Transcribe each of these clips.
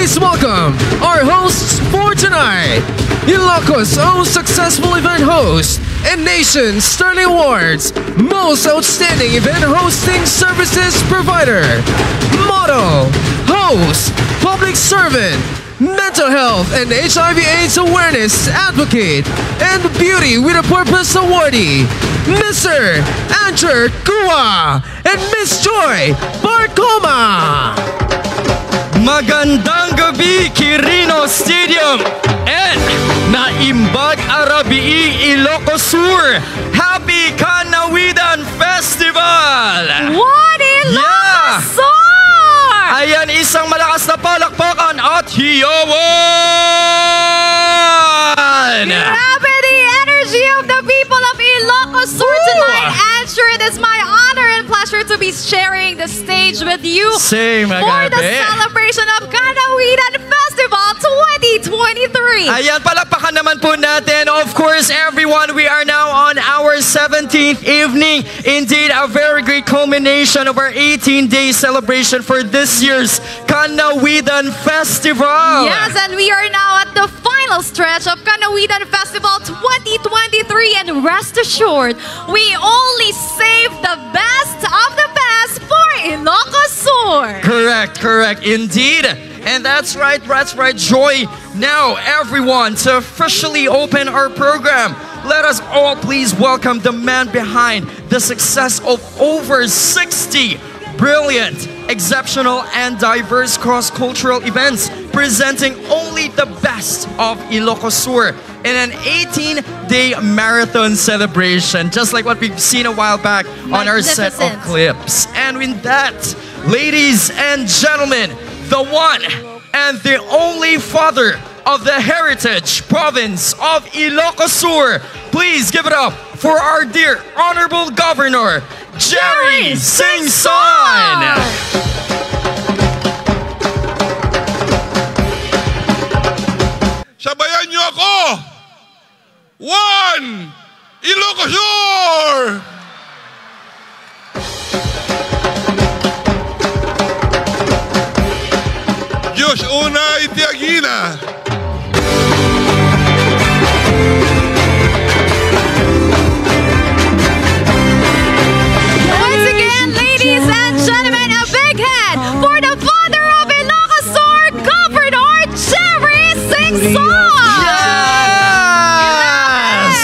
Please welcome our hosts for tonight, Ilocos' own successful event host and Nation's Sterling Awards Most Outstanding Event Hosting Services Provider, model, host, public servant, mental health and HIV/AIDS awareness advocate, and beauty with a purpose awardee, Mr. Andrew Kua and Miss Joy Barcoma. Magandang gabi, Quirino Stadium and Naimbag Arabii, Ilocos Sur. Happy Kanawidan Festival! What Ilocos Sur! Ayan, isang malakas na palakpakan at hiyawan! Grabe the energy of the people of Ilocos Sur tonight. And sure, it is my honor and pleasure to be sharing the stage with you Same, for the celebration of Kanawidan Festival 2023. Ayan, palakpakan naman po natin. Of course, everyone, we are now on our 17th evening. Indeed, a very great culmination of our 18-day celebration for this year's Kanawidan Festival. Yes, and we are now at the final stretch of Kanawidan Festival 2023. And rest assured, we only save the best of the best for Ilocos Sur. Correct, indeed. And that's right, Joy. Now, everyone, to officially open our program, let us all please welcome the man behind the success of over 60 brilliant, exceptional, and diverse cross-cultural events, presenting only the best of Ilocos Sur in an 18-day marathon celebration, just like what we've seen a while back on our set of clips. And with that, ladies and gentlemen, the one and the only father of the heritage province of Ilocos Sur, please give it up for our dear Honorable Governor, Jerry Singson! Sabayan niyo ako! 1. Ilocos Sur! Diyos una, itiagina! Once again, ladies and gentlemen, a big hand for the father of Ilocos Sur, Governor Jerry Singson! Yes!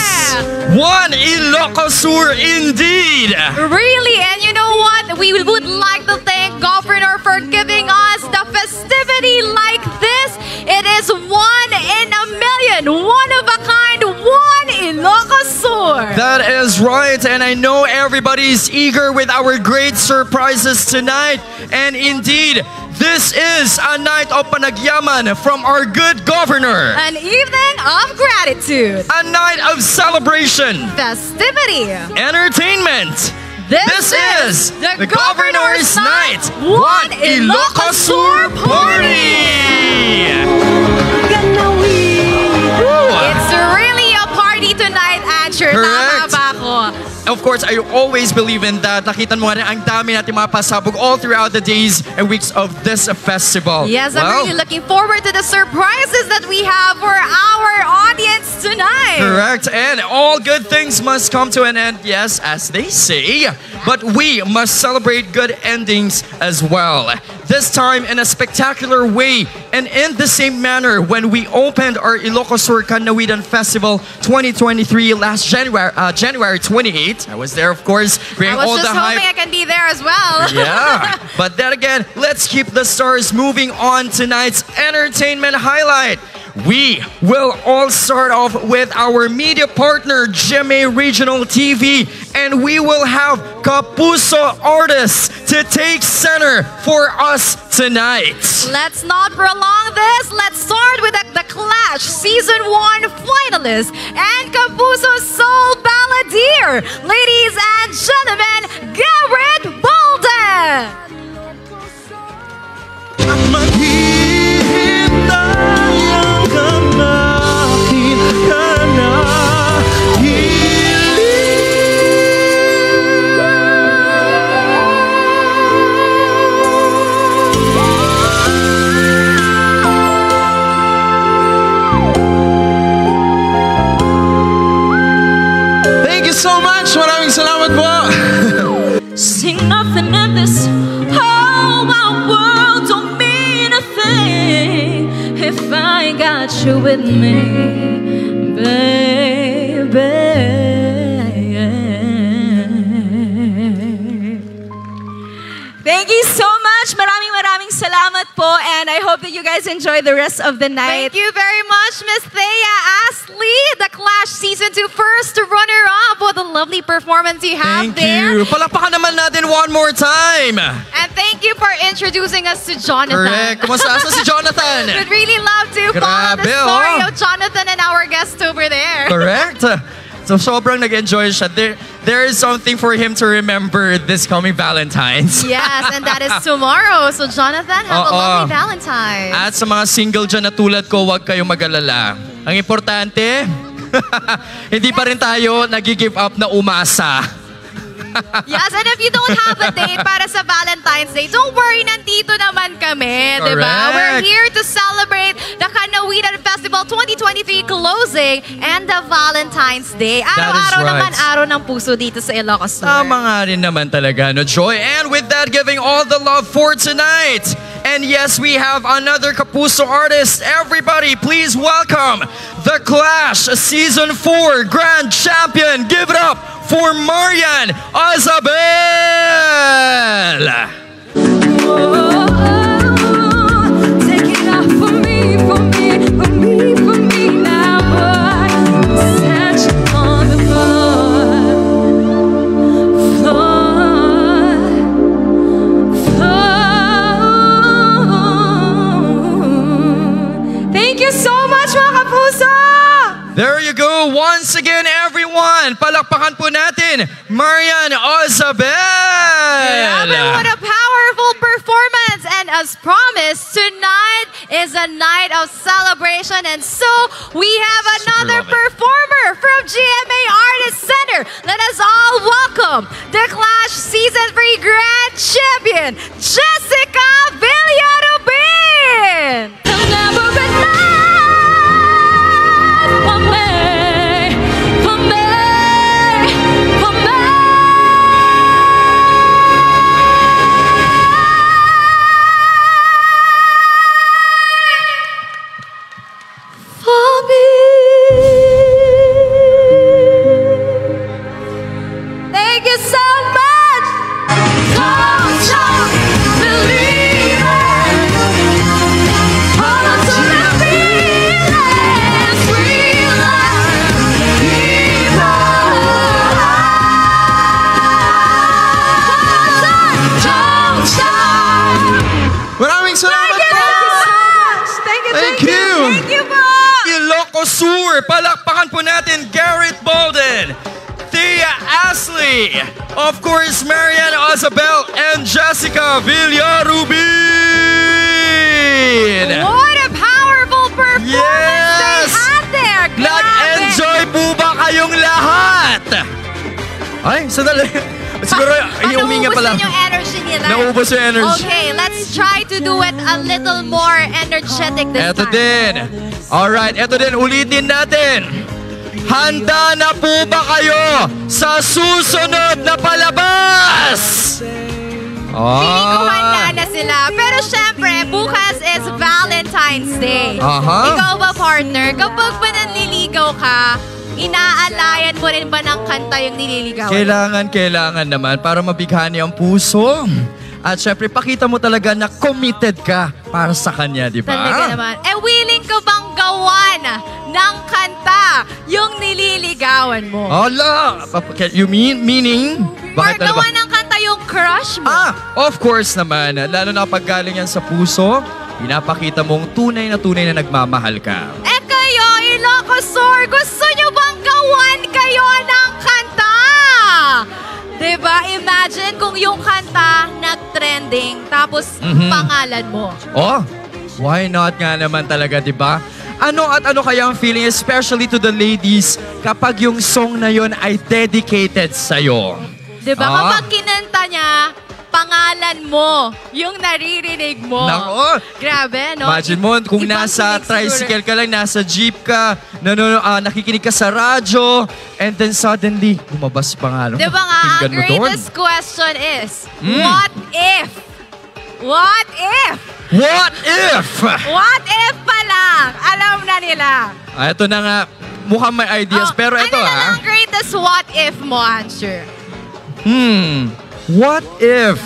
One Ilocos Sur indeed! Really, and you know what? We would like to thank Governor for giving us the festivity like this. It is one in a million, one of a kind, one Ilocos Sur. That is right, and I know everybody's eager with our great surprises tonight. And indeed, this is a night of panagyaman from our good governor. An evening of gratitude. A night of celebration. Festivity. Entertainment. This is the Governor's Night, One Ilocos Sur Party! It's really a party tonight, Andrew. Tama ba ako? Of course, I always believe in that. Nakita mo nga ang dami natin mga pasabog all throughout the days and weeks of this festival. Yes, I'm really looking forward to the surprises that we have for our audience tonight. Correct. And all good things must come to an end, yes, as they say. But we must celebrate good endings as well. This time in a spectacular way and in the same manner when we opened our Ilocos Sur Kanawidan Festival 2023 last January 28th. I was there, of course, bringing all the hype. I was just hoping I can be there as well. Yeah, but then again, let's keep the stars moving on tonight's entertainment highlight. We will all start off with our media partner, GMA Regional TV, and we will have Kapuso artists to take center for us tonight. Let's not prolong this. Let's start with the Clash Season 1 finalist and Kapuso Soul Balladeer. Ladies and gentlemen, Garrett Bolden. much! Maraming salamat po! See nothing in this whole wide world don't mean a thing if I ain't got you with me, baby. Thank you so much. Maraming salamat po, and I hope that you guys enjoy the rest of the night. Thank you very much, Miss Thea Astley, the Clash Season 2 first runner-up. What a lovely performance you have Thank there. you. Palakpakan naman natin one more time. And thank you for introducing us to Jonathan. Correct. Kumusta si Jonathan? We'd really love to follow the Grabe, story oh. of Jonathan and our guest over there. Correct. So sobrang nag-enjoy siya. There is something for him to remember this coming Valentine's. Yes, and that is tomorrow. So Jonathan, have a Oo. lovely Valentine's. At sa mga single dyan na tulad ko, huwag kayong mag-alala. Ang importante, hindi pa rin tayo nag-give up na umasa. Yes, and if you don't have a date para sa Valentine's Day, don't worry, nandito naman kami, di ba? Correct. We're here to celebrate the Kanawitan Festival 2023 closing and the Valentine's Day. Araw-araw right. naman, araw ng puso dito sa Ilocos Sur. Tama nga rin naman talaga, no, Joy? And with that, giving all the love for tonight. And yes, we have another Kapuso artist. Everybody, please welcome the Clash Season 4 Grand Champion. Give it up for Marian Azabel! Take it off for me now, boy. Set you on the floor. Thank you so much, mga kapuso! There you go. Once again, everyone, palakpakan po natin, Marian Azabel! Grabe, what a powerful performance! And as promised, tonight is a night of celebration. And so, we have another love it. performer from GMA Artist Center. Let us all welcome the Clash Season 3 Grand Champion, Jessica Villarubin! There'll never enough for me, for me, for me. For me. Thank you so much! Don't believe it. Hold on to the feelings, don't stop. Maraming salamat po! Thank you, Thank you. Thank you po! Ilocos Sur, palakpakan po natin Garrett Bolden, Thea Astley, of course, Marian Azabel, and Jessica Villarubin! What a powerful performance Yes! they had there! Grabe! Nag-enjoy po ba kayong lahat? Ay, sandali. Siguro, huminga pa lang. Naubos na yung energy nila. Naubos yung energy. Okay, let's try to do it a little more energetic this Eto time. din. Alright, eto din. Ulitin natin. Handa na po ba kayo sa susunod na palabas? Feeling ko handa na sila. Pero syempre, bukas is Valentine's Day. Aha. Ikaw ba, partner? Kapag ba nanliligaw ka, inaalayan mo rin ba ng kanta yung nililigawan? Kailangan naman para mabighani ang puso. At syempre, pakita mo talaga na committed ka para sa kanya, di ba? Talaga naman. Eh, willing ka bang gawan ng kanta yung nililigawan mo? Ala! You meaning? Or Bakit ano ba? gawan ng kanta yung crush mo? Of course naman. Lalo na pag galing yan sa puso, pinapakita mong tunay na nagmamahal ka. Eh kayo, Ilocos Sur, gusto nyo bang gawan kayo ng kanta? Diba? Imagine kung yung kanta nag-trending, tapos pangalan mo. Oh, why not nga naman talaga, di ba? Ano at ano kaya ang feeling, especially to the ladies, kapag yung song na yon ay dedicated sa'yo? Diba? Ah. Kapag kinanta niya, pangalan mo yung naririnig mo. Nako! Grabe, no? Imagine mo, kung Ibang nasa kinig tricycle ka lang, nasa jeep ka, nakikinig ka sa radyo, and then suddenly, lumabas pa nga. Diba nga, ang greatest question is, what if? What if? What if? What if pa lang? Alam na nila. Ito na nga, mukhang may ideas, pero ito ano na ang greatest what if mo, answer? What if?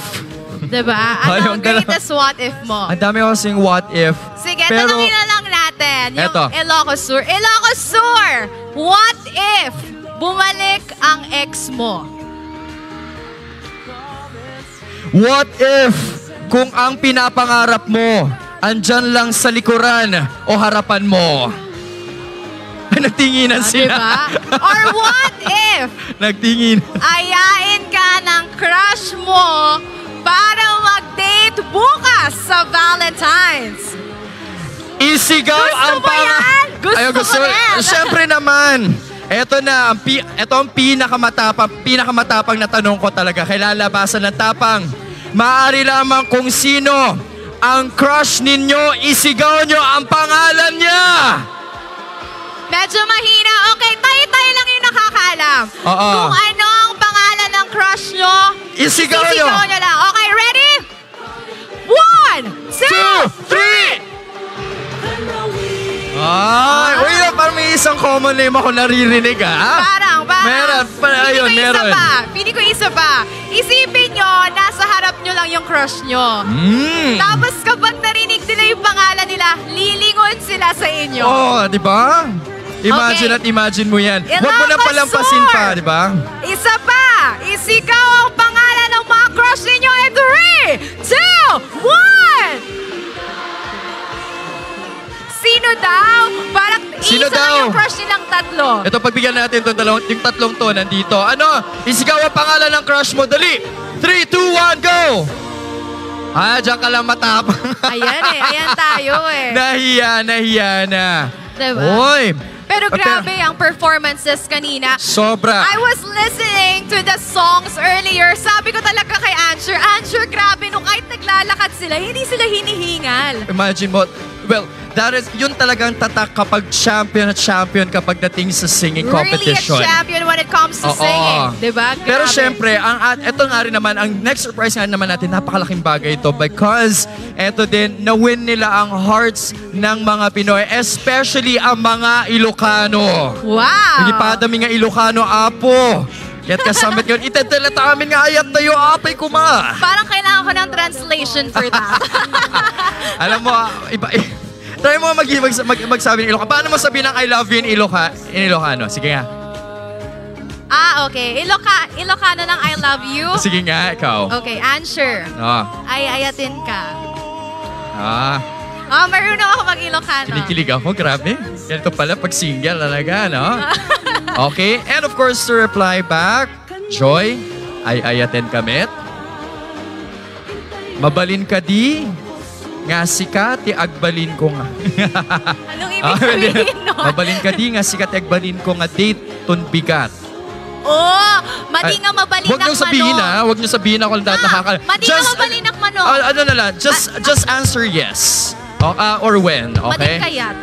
Diba? Ano ang greatest what if mo? Ang dami kasing what if. Sige, pero, tanongin na lang natin yung Eto. Ilocos Sur. Ilocos Sur, what if bumalik ang ex mo? What if kung ang pinapangarap mo andyan lang sa likuran o harapan mo? Nagtinginan sila. Diba? Or what if Nagtingin. ayain ka ng crush mo para mag-date bukas sa Valentine's? Isigaw Gusto ang mo yan? Gusto ko yan. Siyempre naman. Ito na, ito ang pinakamatapang na tanong ko talaga. Kailalabasan ng tapang. Maaari lamang kung sino ang crush ninyo, isigaw nyo ang pangalan niya. Medyo mahina. Okay, tayo-tayo lang yung nakakaalam. Oo. Kung ano ang pangalan ng crush nyo, Isigaw nyo. isisigaw nyo lang. Okay, ready? 1, 2, 3! Ay, uy, parang may isang common name ako naririnig, ha? Parang. Meron, ayun, meron. Pili ko isa pa. Isipin nyo, nasa harap nyo lang yung crush nyo. Tapos kapag narinig nila yung pangalan nila, lilingon sila sa inyo. Oh, di ba? Imagine Okay. at imagine mo yan. Huwag mo na Ilocos palampasin Sur. pa, di ba? Isa pa! Isigaw ang pangalan ng mga crush ninyo in 3, 2, 1! Sino daw? Parang Sino isa lang daw? yung crush nilang tatlo. Ito, pagbigyan natin yung tatlong to nandito. Ano? Isigaw ang pangalan ng crush mo. Dali! 3, 2, 1, go! Diyan ka lang matapang. Ayan tayo eh. Nahiya na. Diba? Hoy! Pero grabe ang performances kanina. Sobra. I was listening to the songs earlier. Sabi ko talaga kay Answer, grabe, nung kahit naglalakad sila, hindi sila hinihingal. Imagine mo, well, yun talagang tatak kapag champion at champion kapag dating sa singing competition. Really a champion when it comes to singing. Diba? Grabe. Pero syempre, ito nga rin naman, ang next surprise nga naman natin, napakalaking bagay ito because ito din, na-win nila ang hearts ng mga Pinoy, especially ang mga Ilocano. Wow! Hindi pa dami nga Ilocano, apo. Kaya't kasamit yun, iteteleta amin nga ayat tayo, apay kuma. Parang kailangan ko ng translation for that. Alam mo, iba. Try mo magsabi ng Ilocano. Paano mo sabihin ng I love you in Ilocano? Sige nga. Okay. Ilocano ng I love you. Sige nga, ikaw. Okay, Answer. Ay ayatin ka. Marunong ako mag-Ilocano. Kinikilig ako, grabe. Ganito pala pag single talaga, no? Okay, and of course to reply back, Joy, ay ayatin kamit. Mabalin ka di, nga sikat, agbalin ko nga. Anong ibig sabihin nun? Mabalin ka di, nga sikat, agbalin ko nga date, ton bigat. Madi nga mabalinak Huwag niyo sabihin huwag niyo sabihin ako lang nakakal. Madi nga mabalinak manok. Ano na lang, just answer yes. Or when, okay? Madikayat.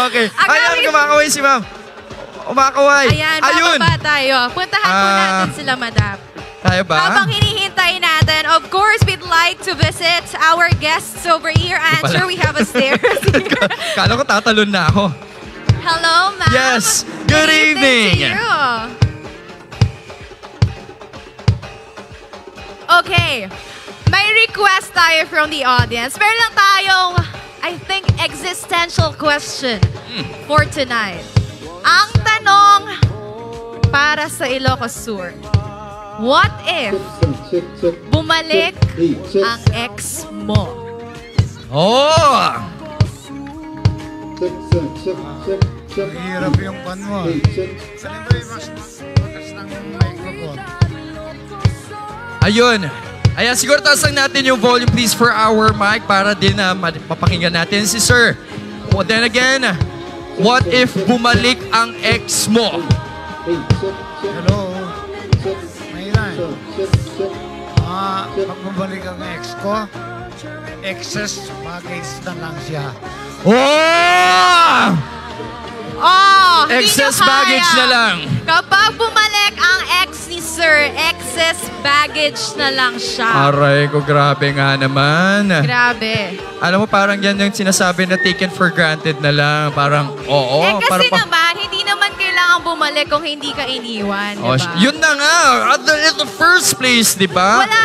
Okay. Ayan, kumakaway si ma'am. Kumakaway. Ayan, bababa tayo. Puntahan po natin sila, madam. Tayo ba? Habang hinihintay natin, of course, we'd like to visit our guests over here. Answer, we have a stairs here. Kala ko tatalon na ako. Hello, ma'am. Yes. Good evening. To you. Okay. May request tayo from the audience. Meron lang tayong, I think, existential question for tonight. Ang tanong para sa Ilocos Sur, what if bumalik ang ex mo? Hirap yung pan mo. Sanin ba yung mas makas ng microphone? Ayun. Ayan, siguro tasang natin yung volume please for our mic para din mapakinggan natin si Sir. Well, then again, what if bumalik ang ex mo? Hello? Mahina eh. Magbabalik ang ex ko, excess baggage na lang siya. Oh! Hindi Excess nyo kaya. baggage na lang. Kapag bumalik ang ex ni Sir, excess baggage na lang siya. Aray ko, grabe nga naman. Grabe. Alam mo, parang yan yung sinasabi na taken for granted na lang. Parang, oo. Kasi parang naman, hindi naman kailangan bumalik kung hindi ka iniwan, Oh, diba? yun na nga. In the first place, di ba? Wala.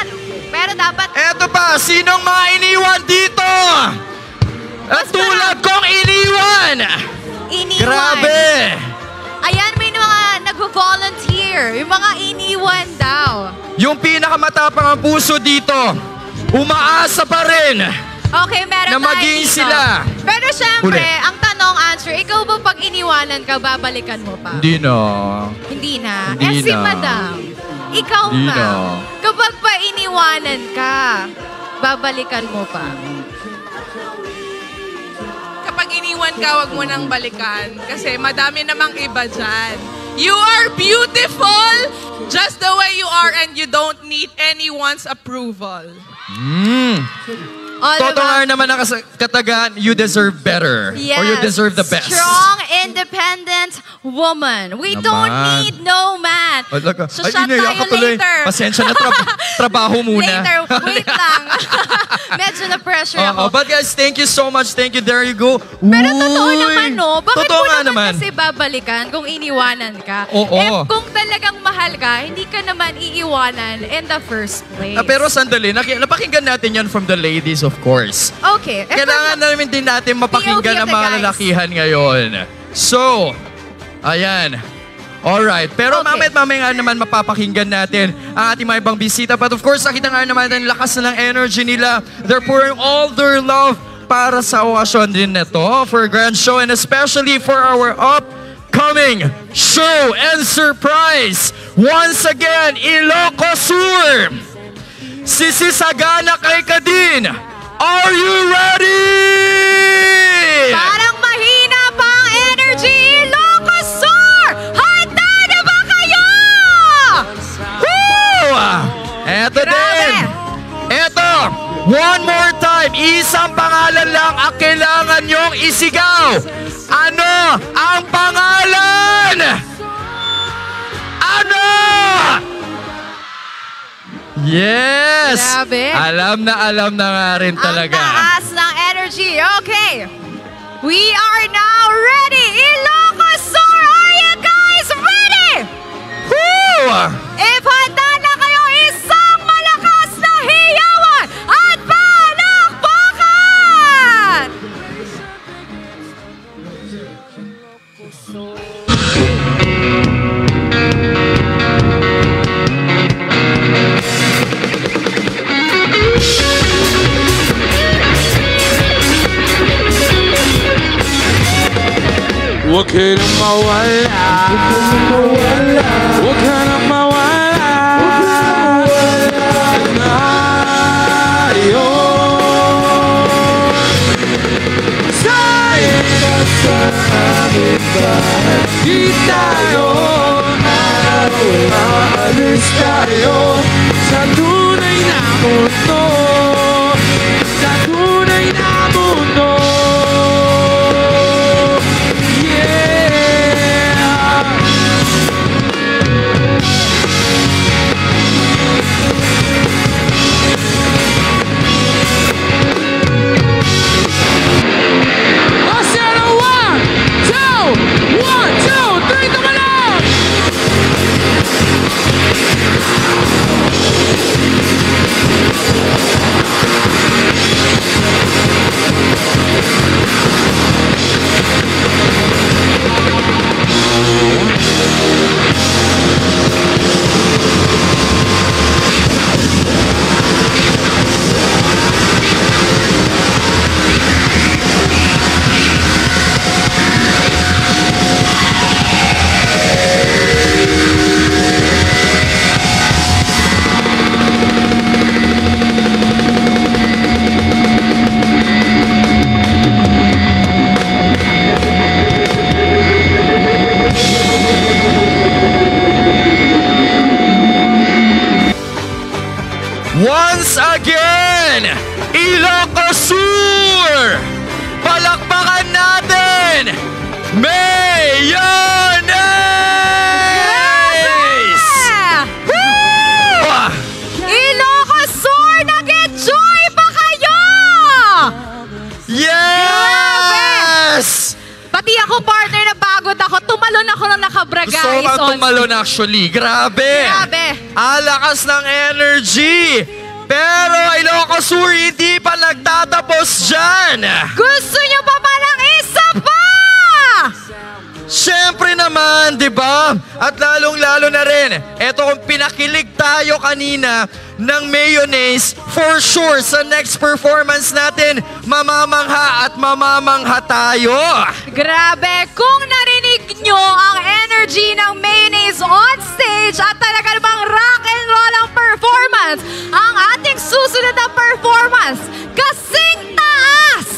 Pero dapat, Eto pa, sinong mga iniwan dito? At tulad kong iniwan! iniwan. Grabe! Ayan, may mga nag-volunteer. Yung mga iniwan daw. Yung pinakamatapang ang puso dito, umaasa pa rin. Okay, meron Na tayo maging dito. sila. Pero syempre, Uli. ang tanong, answer, ikaw ba pag iniwanan ka, babalikan mo pa? Hindi na. Hindi na. Hindi Si na. Madam, ikaw Hindi ba? na. Kapag pa iniwanan ka, babalikan mo pa? Kapag iniwan ka, wag mo nang balikan. Kasi madami namang iba dyan. You are beautiful just the way you are and you don't need anyone's approval. All Totoo about- nga naman ang katagaan, you deserve better. Yes. Or you deserve the best. Strong, independent woman. We Naman. don't need no man. Ay, laka. So, Ay, shot iniyak tayo ka tuloy. later. Pasensya na, trabaho muna. Later, wait lang. Medyo na-pressure ako. But guys, thank you so much. Thank you. There you go. Pero totoo Uy! naman, no? Bakit Totoo mo nga naman kasi babalikan kung iniwanan ka? Oo. Eh, kung talagang mahal ka, hindi ka naman iiwanan in the first place. Pero sandali, napakinggan natin yan from the ladies, of course. Okay. Kailangan namin din natin mapakinggan POV ang of the mga guys. lalakihan ngayon. So, ayan. Alright. Pero Okay. mamaya nga naman mapapakinggan natin ang ating mga ibang bisita. But of course, nakita nga naman natin lakas na ng energy nila. They're pouring all their love para sa okasyon din na to for a grand show and especially for our upcoming show and surprise. Once again, Ilocos Sur. Sisisagana kay Kadin. Are you ready? Parang mahina pa ang energy, Ilocos Sur! Handa na ba kayo? Woo! Eto din. Eto, one more time. Isang pangalan lang ang kailangan nyong isigaw. Ano ang pangalan? Ano? Yes! Grabe. Alam na nga rin talaga. Ang taas ng energy. Okay. We are now ready. Ilocos Sur, are you guys ready? Woo! If handa na kayo, isang malakas na hiyawan at palakpakan! Huwag ka nang mawala. Huwag ka nang mawala. Ngayon. Sa'yo sa aming bahay. Di tayo aalis tayo sa tunay na mundo. Sa tunay na mundo. Mayonnaise! Ilocos Sur, nag-enjoy ba kayo? Yes! Pati ako, partner, na pagod ako. Tumalon ako ng nakabra, guys. Gusto ko on tumalon actually. Grabe! Grabe. Alakas ng energy! Pero Ilocos Sur, hindi pa nagtatapos dyan! Gusto nyo pa ba ng isa pa? Siyempre naman, di ba? At lalong-lalo na rin, eto kung pinakilig tayo kanina ng mayonnaise, for sure, sa next performance natin, mamamangha at mamamangha tayo. Grabe, kung narinig nyo ang energy ng mayonnaise on stage at talaga namang rock and roll ang performance, ang ating susunod na performance, kasing taas!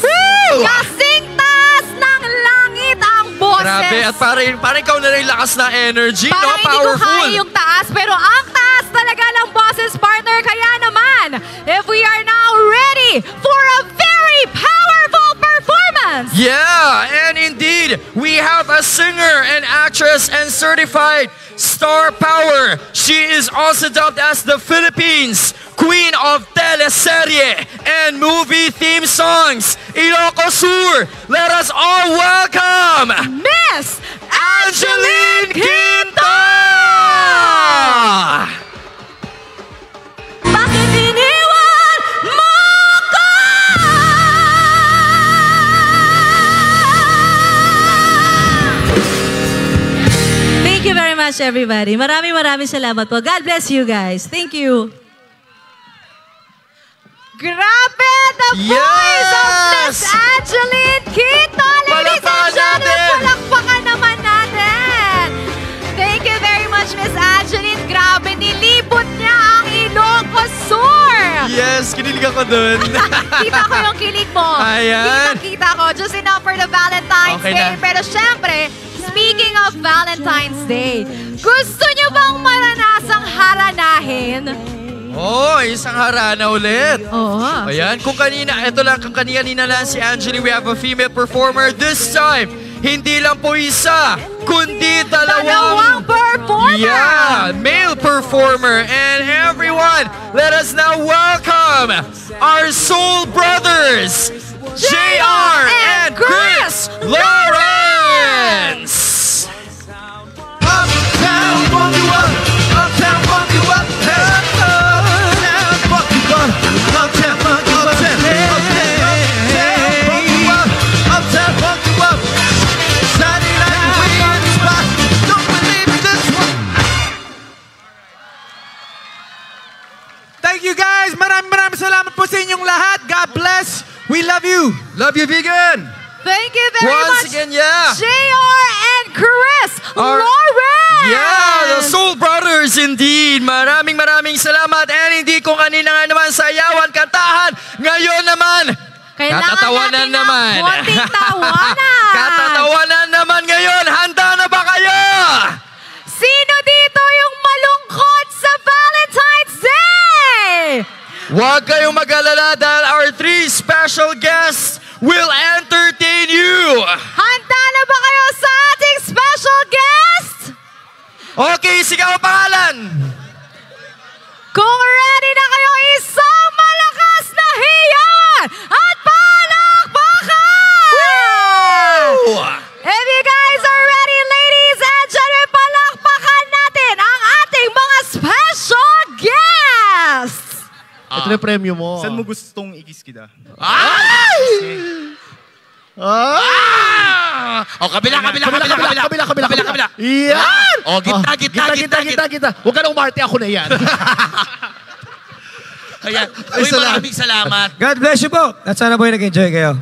Kasing taas ng langit ang boses! Grabe, at parang ikaw na rin lakas na energy, Parang no? hindi ko Powerful. kaya yung taas, pero ang taas talaga ng boses, partner. Kaya naman, if we are now ready for a very powerful performance. Yeah, and indeed, we have a singer and actress and certified star power. She is also dubbed as the Philippines Queen of Teleserye and movie theme songs. Ilocos Sur, let us all welcome Miss Angeline Quinto! Bakit iniwan mo ko? Thank you very much, everybody. Maraming salamat po. God bless you guys. Thank you. Grabe, the voice of Miss Angeline Quinto. Ladies and Palakpakan gentlemen, natin! palakpakan naman natin. Thank you very much, Miss Angeline. Grabe, nilibot niya ang Ilocos Sur. Yes, kinilig ako dun. Kita ko yung kilig mo. Ayan. Kita ko. Just enough for the Valentine's Okay Day. na. Pero syempre, speaking of Valentine's Day, gusto niyo bang maranasang haranahin? Oh, isang harana ulit. Oo. Ayan, kung kanina lang si Angeline, we have a female performer. This time, hindi lang po isa, kundi Dalawang performer. Yeah, male performer. And everyone, let us now welcome our soul brothers, JR and Chris Lawrence. Uptown, funk you up. Uptown, funk you up. Uptown, funk you up. Uptown, funk you up. Uptown, funk you up. Shining like a weird spot. Don't believe this one. Thank you guys. Maraming salamat po sa inyong lahat. God bless. We love you. Love you, vegan. Thank you very Once much, again, yeah. JR and Chris Lawrence. Yeah, the Soul Brothers indeed. Maraming salamat. And hindi ko kanina nga naman sayawan, kantahan. Ngayon naman, Kailangan katatawanan natin naman. ng konting tawanan. Katatawanan naman ngayon. Handa na ba kayo? Sino dito yung malungkot sa Valentine's Day? Huwag kayong mag-alala dahil our 3 special guests will entertain you. Handa na ba kayo sa ating special guest? Okay, sigaw ang pangalan. Kung ready na kayo, isang malakas na hiyawan at palakpakan! If you guys are ready, ladies and gentlemen, palakpakan natin ang ating mga special guests! Ito na premyo mo. Saan mo gustong ikis kita? O, kabila. Yan! O, Gitna. Huwag ka na umarte, ako na yan. Ayan. Uy, maraming salamat. God bless you po. At sana po nag-enjoy kayo.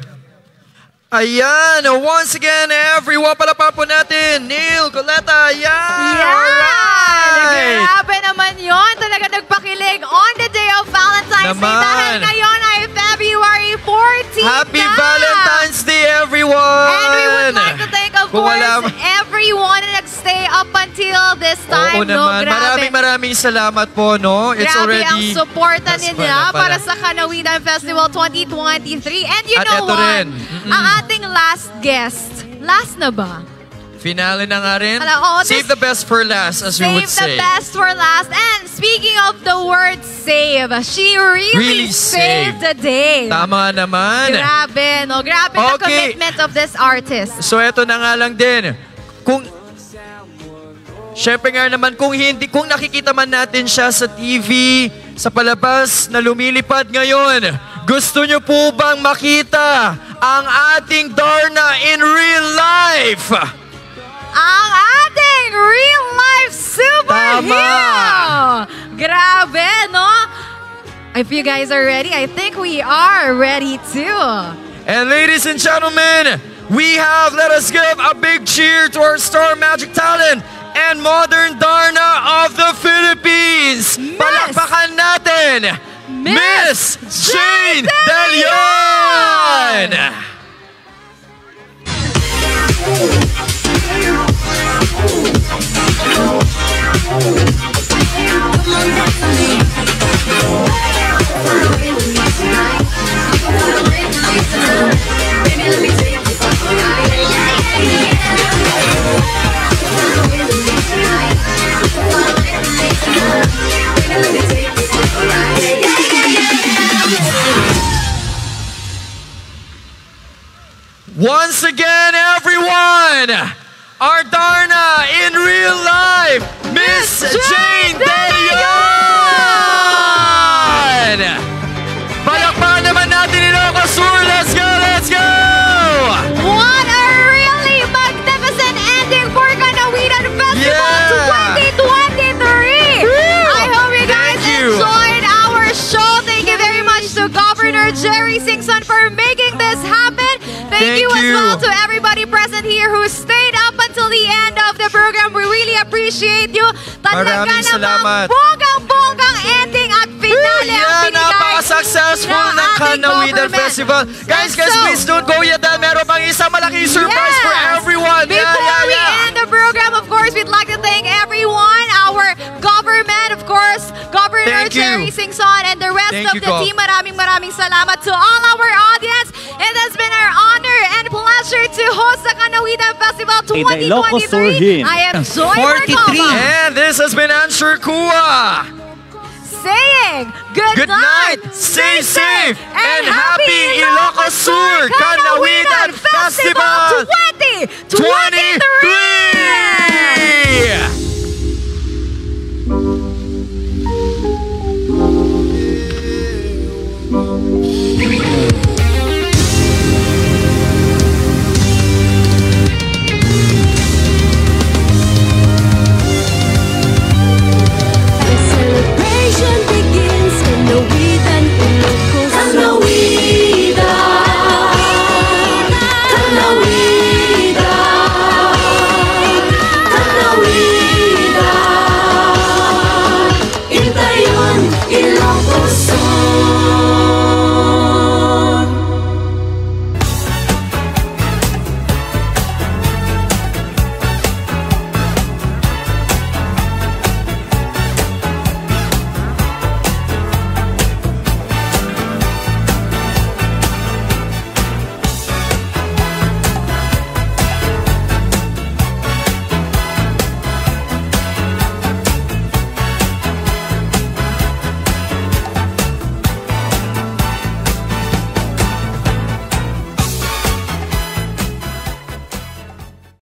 Ayan, once again, everyone, palapan po natin, Neil, Coletta, ayan! Yan! Alright! Grabe naman yun. Talaga nagpakilig on the day of Valentine's Day. Naman. Dahil ngayon ay February 14 Happy na. Valentine's Day, everyone! And we would like to thank, of Kung course, wala- everyone na nagstay up until this time. Oo no? naman, Grabe. maraming salamat po, no? It's Grabe already... ang suporta That's nila pala. para sa Kanawidan Festival 2023. And you At know eto what? rin. Ang ating last guest Last na ba? Finale na nga rin. Save the best for last, as we would say. Save the best for last. And speaking of the word save, she really saved the day. Tama naman. Grabe, no? Grabe the commitment of this artist. So eto na nga lang din. Syempre nga naman, kung nakikita man natin siya sa TV, sa palabas na lumilipad ngayon, gusto nyo po bang makita ang ating Darna in real life? Ang ating real-life superhero! Grabe, no? If you guys are ready, I think we are ready too. And ladies and gentlemen, let us give a big cheer to our star magic talent and modern Darna of the Philippines. Palakpakan natin, Miss Jane De Leon! Once again, everyone, our Darna in real life, Miss Jane De Leon! Palakpakan naman natin Ilocos Sur. Let's go, let's go! What a really magnificent ending for Kanawitan Festival 2023! I hope you guys enjoyed our show. Thank you very much to Governor Jerry Singson for making this happen. Thank you as well to everybody present here who stayed up until the end of the program. We really appreciate you. Talaga namang bonggang ending at finale ang binigay napaka-successful ng Kanawitan Festival. Guys, please don't go yet. Meron pang isang malaking surprise for everyone. Before we end the program, of course, we'd like to thank everyone, our government, of course, Governor Jerry Singson and the rest of the team. Maraming salamat to all our audience. It has been our honor and pleasure to host the Kanawitan Festival 2023. I am Joy Marcova. And this has been Answer Kua. Saying good night, stay safe, and happy Ilocos Sur Kanawitan Festival 2023!